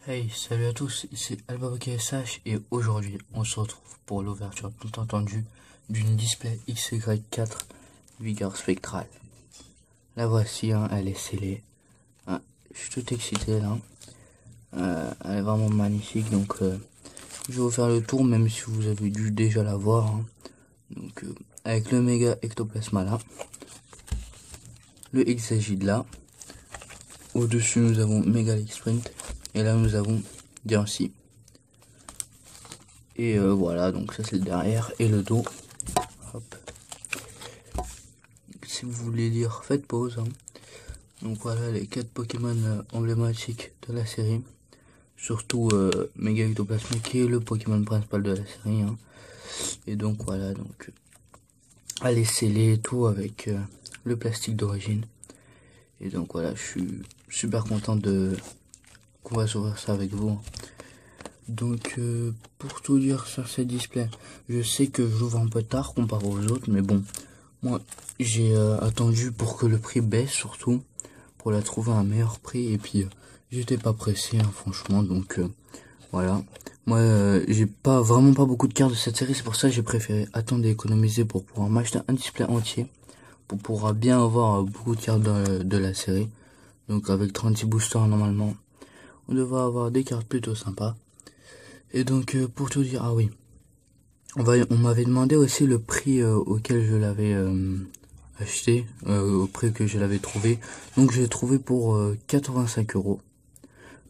Hey, salut à tous, c'est AlbaBookSH et aujourd'hui on se retrouve pour l'ouverture tout entendu d'une display XY4 Vigueur Spectral. La voici, hein, elle est scellée. Ah, je suis tout excité là. Elle est vraiment magnifique, donc je vais vous faire le tour même si vous avez dû déjà la voir. Hein. Donc avec le méga ectoplasma là, le hexagide là. Au-dessus nous avons Megalex Sprint et là nous avons Diancie. Et voilà, donc ça c'est le derrière et le dos. Hop. Si vous voulez lire, faites pause. Hein. Donc voilà les 4 Pokémon emblématiques de la série. Surtout Mega Ectoplasma qui est le Pokémon principal de la série. Hein. Et donc voilà, donc elle est scellée et tout avec le plastique d'origine. Et donc voilà, je suis super content de qu'on va s'ouvrir ça avec vous. Donc pour tout dire sur ce display, je sais que j'ouvre un peu tard comparé aux autres, mais bon, moi j'ai attendu pour que le prix baisse surtout, pour la trouver à un meilleur prix, et puis j'étais pas pressé hein, franchement, donc voilà. Moi j'ai vraiment pas beaucoup de cartes de cette série, c'est pour ça que j'ai préféré attendre d'économiser pour pouvoir m'acheter un display entier, pour pouvoir bien avoir beaucoup de cartes de la série. Donc avec 36 boosters normalement, on devrait avoir des cartes plutôt sympas. Et donc pour tout dire, ah oui, on m'avait demandé aussi le prix auquel je l'avais acheté, au prix que je l'avais trouvé. Donc je l'ai trouvé pour 85 €.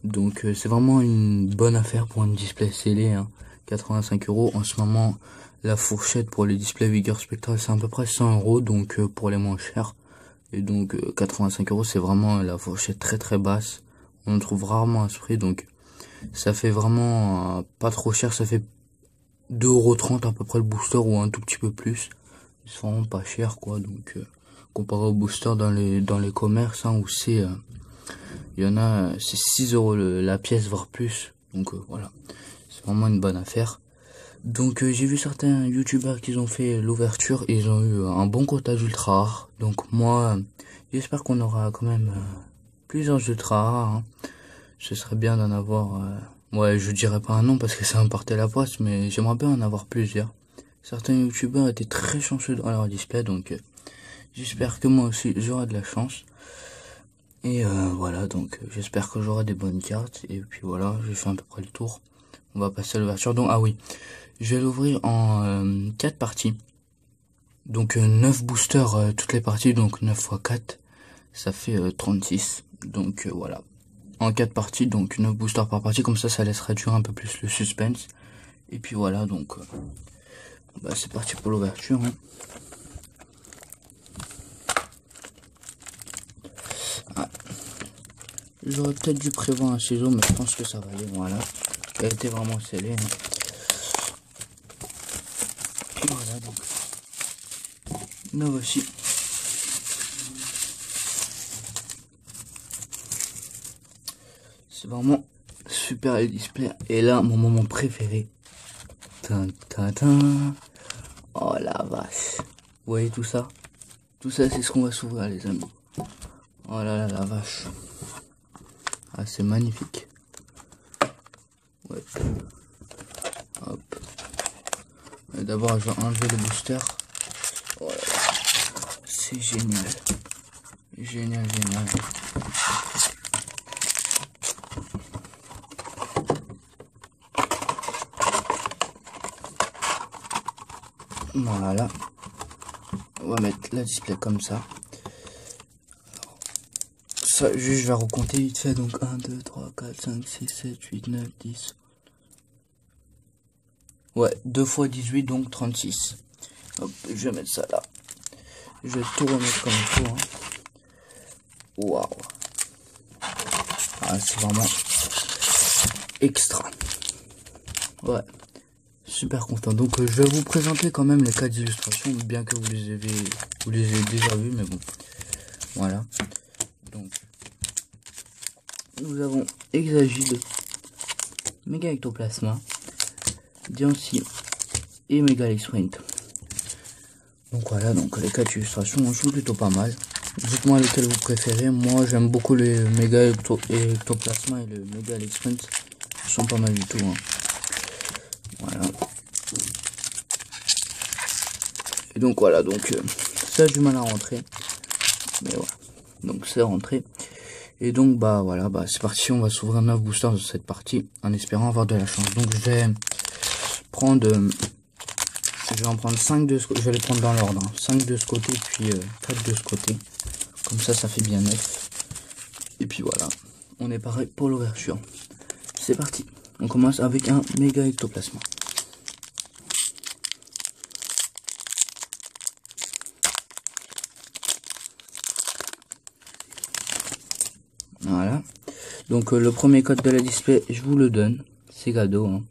Donc c'est vraiment une bonne affaire pour une display scellé. Hein. 85 € en ce moment. La fourchette pour les displays Vigueur Spectral c'est à peu près 100 €, donc pour les moins chers. Et donc 85 € c'est vraiment la fourchette très très basse. On en trouve rarement à ce prix, donc ça fait vraiment pas trop cher, ça fait 2,30 € à peu près le booster ou un tout petit peu plus. C'est vraiment pas cher quoi, donc comparé au booster dans les commerces hein, où c'est il y en a c'est 6 € la pièce voire plus. Donc voilà, c'est vraiment une bonne affaire. Donc j'ai vu certains youtubeurs qui ont fait l'ouverture et ils ont eu un bon quota d'ultra rares. Donc moi j'espère qu'on aura quand même plusieurs ultra rares. Hein. Ce serait bien d'en avoir ouais, je dirais pas un nom parce que ça va me porter la poisse, mais j'aimerais bien en avoir plusieurs. Certains youtubeurs étaient très chanceux dans leur display, donc j'espère que moi aussi j'aurai de la chance. Et voilà, donc j'espère que j'aurai des bonnes cartes. Et puis voilà, j'ai fait à peu près le tour. On va passer à l'ouverture. Donc ah oui, je vais l'ouvrir en 4 parties. Donc 9 boosters toutes les parties, donc 9 x 4, ça fait 36. Donc voilà. En 4 parties, donc 9 boosters par partie, comme ça laisse réduire un peu plus le suspense. Et puis voilà, donc bah, c'est parti pour l'ouverture. Hein. Ah. J'aurais peut-être dû prévoir un ciseau, mais je pense que ça va aller, voilà. Elle était vraiment scellée. Hein. Voilà, donc nous voici. C'est vraiment super le display. Et là, mon moment préféré. Oh la vache. Vous voyez tout ça? Tout ça, c'est ce qu'on va s'ouvrir, les amis. Oh là là, la vache. Ah, c'est magnifique. Ouais. Hop. D'abord, je vais enlever le booster. Oh là là. C'est génial. Génial, génial. Voilà. On va mettre la display comme ça. Ça, juste, je vais recompter vite fait. Donc, 1, 2, 3, 4, 5, 6, 7, 8, 9, 10. Ouais, 2 x 18, donc 36. Hop, je vais mettre ça là. Je vais tout remettre comme il faut. Hein. Waouh. Ah, c'est vraiment extra. Ouais. Super content. Donc je vais vous présenter quand même les 4 illustrations, bien que vous les ayez déjà vues, mais bon. Voilà. Donc nous avons Hexagide, Mega Ectoplasma, Diancie et Megalex Sprint. Donc voilà, donc les 4 illustrations, je joue plutôt pas mal. Dites-moi lequel vous préférez. Moi j'aime beaucoup les méga ectoplasma et le méga sprint. Ils sont pas mal du tout. Hein. Voilà. Et donc voilà, donc ça a du mal à rentrer. Mais voilà. Donc c'est rentré. Et donc bah voilà, bah c'est parti, on va s'ouvrir 9 boosters de cette partie en espérant avoir de la chance. Donc je vais prendre je vais en prendre 5 de ce côté, je vais les prendre dans l'ordre, hein. 5 de ce côté puis 4 de ce côté. Comme ça fait bien 9. Et puis voilà, on est pareil pour l'ouverture. C'est parti. On commence avec un méga ectoplasma. Voilà. Donc le premier code de la display, je vous le donne. C'est cadeau. Hein.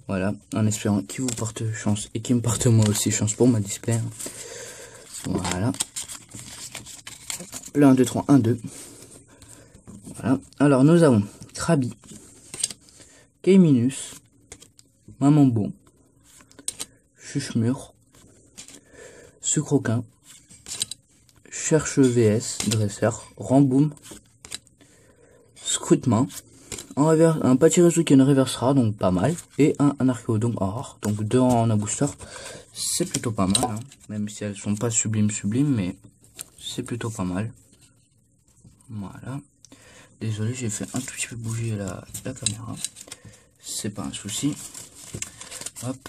Voilà. En espérant qu'il vous porte chance et qu'il me porte moi aussi chance pour ma display. Hein. Voilà. Le 1, 2, 3, 1, 2. Voilà. Alors nous avons Krabi, Keiminus, Mamambo, Chuchemur, Sucroquin, Cherche VS, Dresseur, Ramboum, Scrutemain, un Pachirisu qui ne reversera, donc pas mal, et un Archéo, donc en rare, donc 2 en un booster, c'est plutôt pas mal, hein, même si elles sont pas sublimes, mais c'est plutôt pas mal. Voilà. Désolé, j'ai fait un tout petit peu bouger la caméra. C'est pas un souci. Hop.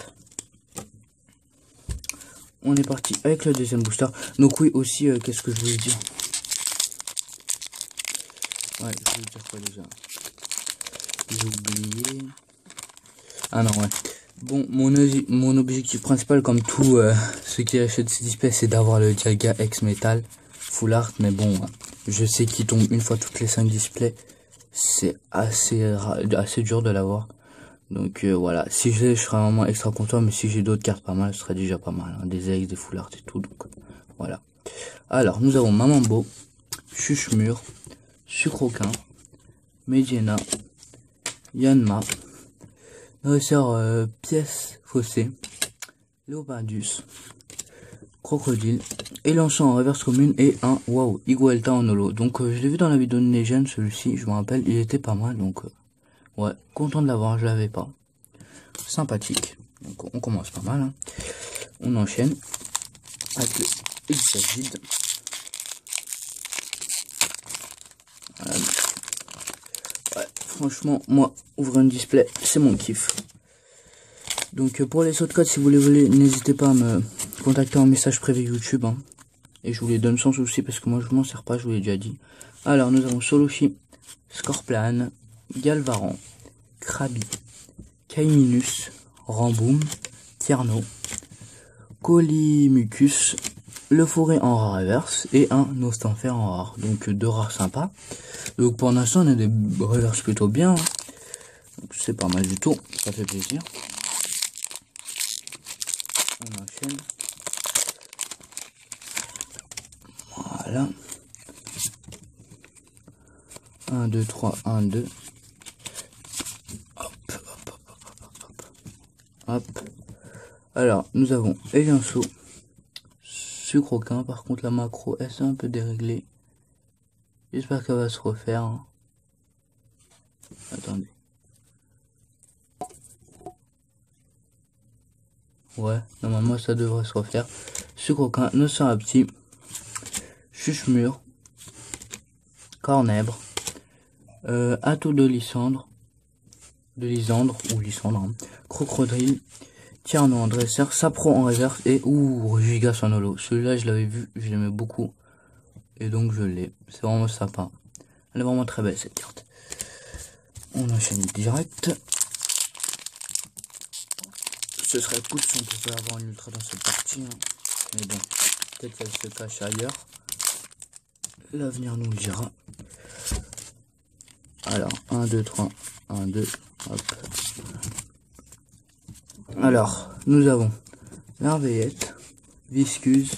On est parti avec le deuxième booster. Donc oui, aussi, qu'est-ce que je voulais dire? Ouais, je voulais dire quoi déjà? J'ai oublié. Ah non, ouais. Bon, mon objectif principal, comme tous ceux qui achètent ces displays, c'est d'avoir le Dialga X Metal Full Art. Mais bon, je sais qu'il tombe une fois toutes les 5 displays. C'est assez dur de l'avoir. Donc voilà, si je serai vraiment extra content, mais si j'ai d'autres cartes pas mal, ce serait déjà pas mal. Hein. Des X, des Full Art et tout, donc voilà. Alors, nous avons Mamambo, Chuchemur, Sucroquin, Mediena, Yanma, Dresseur Pièce Fossé, Léopardus, Crocodile, Élançon en reverse commune et un Waouh, Igualta en holo. Donc je l'ai vu dans la vidéo de Negen, celui-ci, je me rappelle, il était pas mal, donc ouais, content de l'avoir, je l'avais pas. Sympathique. Donc on commence pas mal. Hein. On enchaîne avec le Exagide. Voilà. Ouais, franchement, moi, ouvrir un display, c'est mon kiff. Donc pour les sauts de code, si vous les voulez, n'hésitez pas à me contacter en message privé YouTube. Hein. Et je vous les donne sans souci parce que moi je m'en sers pas, je vous l'ai déjà dit. Alors nous avons Soloshi, Scorplan, Galvaran, Krabi, Kaiminus, Ramboum, Tierno, Colimucus, le Forêt en rare reverse et un Nostanfer en rare. Donc 2 rares sympas. Donc pour l'instant on a des reverses plutôt bien. Hein. C'est pas mal du tout, ça fait plaisir. On enchaîne. Voilà. 1, 2, 3, 1, 2. Hop, hop, hop, hop, hop. Hop. Alors, nous avons Elianceau, Sucroquin. Par contre, la macro, elle s'est un peu déréglée. J'espère qu'elle va se refaire. Hein. Attendez. Ouais, normalement, ça devrait se refaire. Sucroquin, Nocérapti, Chuchemur, Cornèbre, Atout de Lysandre, ou Lysandre, hein. Crocodile, Tierno en dresseur, Sapro en réserve et Gigas en holo. Celui-là, je l'avais vu, je l'aimais beaucoup. Et donc, je l'ai. C'est vraiment sympa. Elle est vraiment très belle, cette carte. On enchaîne direct. Ce serait cool si on pouvait avoir une ultra dans cette partie. Hein. Mais bon, peut-être qu'elle se cache ailleurs. L'avenir nous le dira. Alors, 1, 2, 3, 1, 2, hop. Alors, nous avons Larveillette, Viscuse,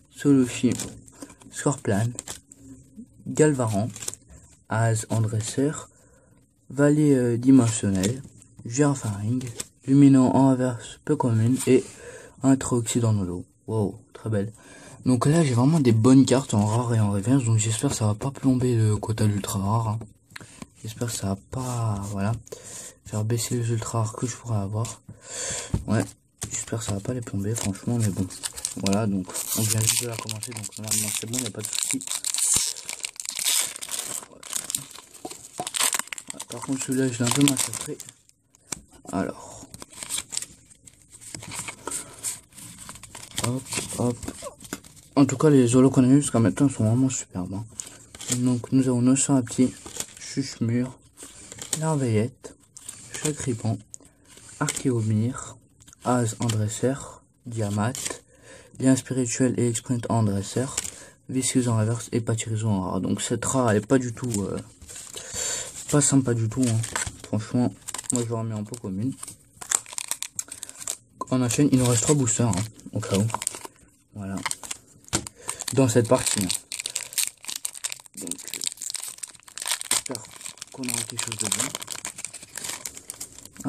Soloshi, Scorplan, Galvaran, Az en dresseur, Vallée dimensionnelle, Girafaring, Luminant en reverse peu commune et un Trioxyde en holo. Wow, très belle. Donc là j'ai vraiment des bonnes cartes en rare et en reverse, donc j'espère que ça va pas plomber le quota d'ultra rare, hein. J'espère que ça va pas, voilà, faire baisser les ultra rares que je pourrais avoir. Ouais, j'espère que ça va pas les plomber franchement, mais bon. Voilà, donc on vient juste de la commencer, donc normalement c'est bon, il n'y a pas de souci. Par contre celui-là je l'ai un peu massacré. Alors. Hop, hop. En tout cas les holos qu'on a eu jusqu'à maintenant sont vraiment superbes, hein. Donc nous avons nos petits Chuchemur, Larveillette, Chacripan, Archéomir, Az en dresseur, Diamat, Lien spirituel et Exprint en dresseur, Visqueuse en reverse et Pâtirizo en rare. Donc cette rare elle est pas du tout pas sympa du tout, hein. Franchement moi je l'aurais mis en pot commune. On enchaîne, il nous reste 3 boosters, hein, au cas où. Voilà. Dans cette partie, hein. Donc j'espère qu'on aura quelque chose de bien.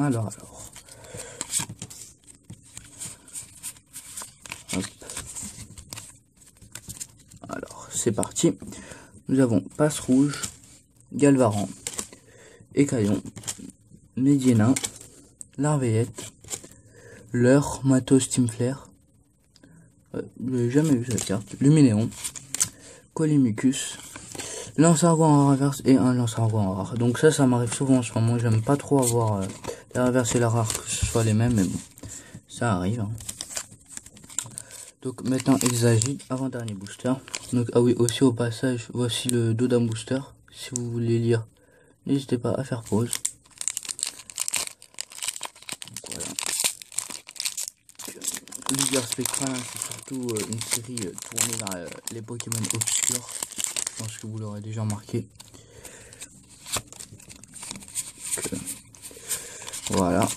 Alors. Hop. Alors, c'est parti. Nous avons Passe Rouge, Galvaran, Écaillon, Médiénin, Larveillette, Leur, Matos, Teamflair. J'ai jamais vu cette carte. Luminéon, Colimicus, Lance-Argot en reverse et un Lance-Argot en rare. Donc ça m'arrive souvent en ce moment. J'aime pas trop avoir la reverse et la rare, que ce soit les mêmes, mais bon, ça arrive, hein. Donc maintenant Exagite, avant-dernier booster. Donc ah oui, aussi au passage, voici le dos d'un booster. Si vous voulez lire, n'hésitez pas à faire pause. Voilà. Luguer Spectral, c'est surtout une série tournée vers les Pokémon obscurs. Je pense que vous l'aurez déjà remarqué. Voilà.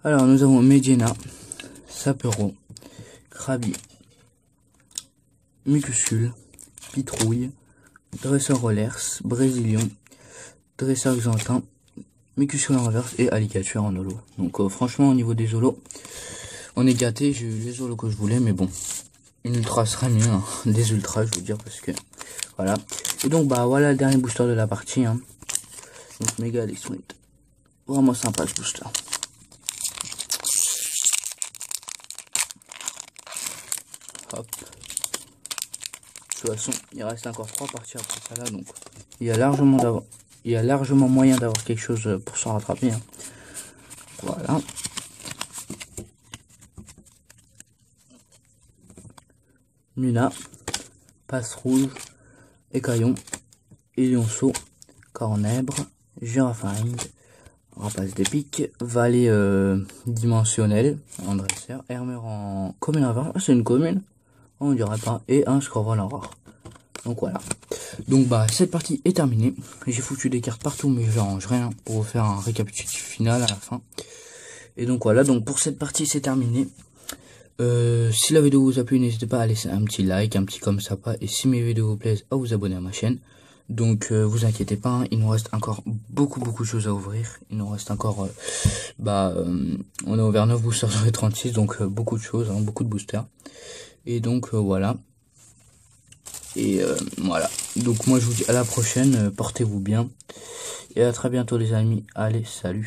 Alors nous avons Medina, Sapero, Krabi, Mucuscule, Pitrouille, Dresseur Rollers, Brésilion, Dresseur Xantin, Mucuscule en reverse et Alligator en holo. Donc franchement au niveau des holos, on est gâté. J'ai eu les holos que je voulais, mais bon, une ultra serait mieux, hein. Des ultras je veux dire, parce que voilà. Et donc bah voilà le dernier booster de la partie, hein. Donc méga Sprint, vraiment sympa ce booster. Hop. De toute façon, il reste encore 3 parties après ça là, donc il y a largement moyen d'avoir quelque chose pour s'en rattraper, hein. Voilà. Muna, Passe Rouge, Écaillon, Élionceau, Cornèbre, Girafarine, Rapace d'épique, Vallée dimensionnelle en dresseur, Hermeur en commune à vert. Ah, c'est une commune, on dirait pas, et un Scroval en rare. Donc voilà. Donc bah cette partie est terminée. J'ai foutu des cartes partout, mais j'arrange rien pour vous faire un récapitulatif final à la fin. Et donc voilà, donc pour cette partie c'est terminé. Si la vidéo vous a plu, n'hésitez pas à laisser un petit like, un petit comme ça, et si mes vidéos vous plaisent, à vous abonner à ma chaîne. Donc vous inquiétez pas, hein, il nous reste encore beaucoup de choses à ouvrir. Il nous reste encore on a ouvert 9 boosters sur les 36, donc beaucoup de choses, hein, beaucoup de boosters. Et donc voilà. Et voilà. Donc moi je vous dis à la prochaine, portez-vous bien. Et à très bientôt les amis. Allez, salut.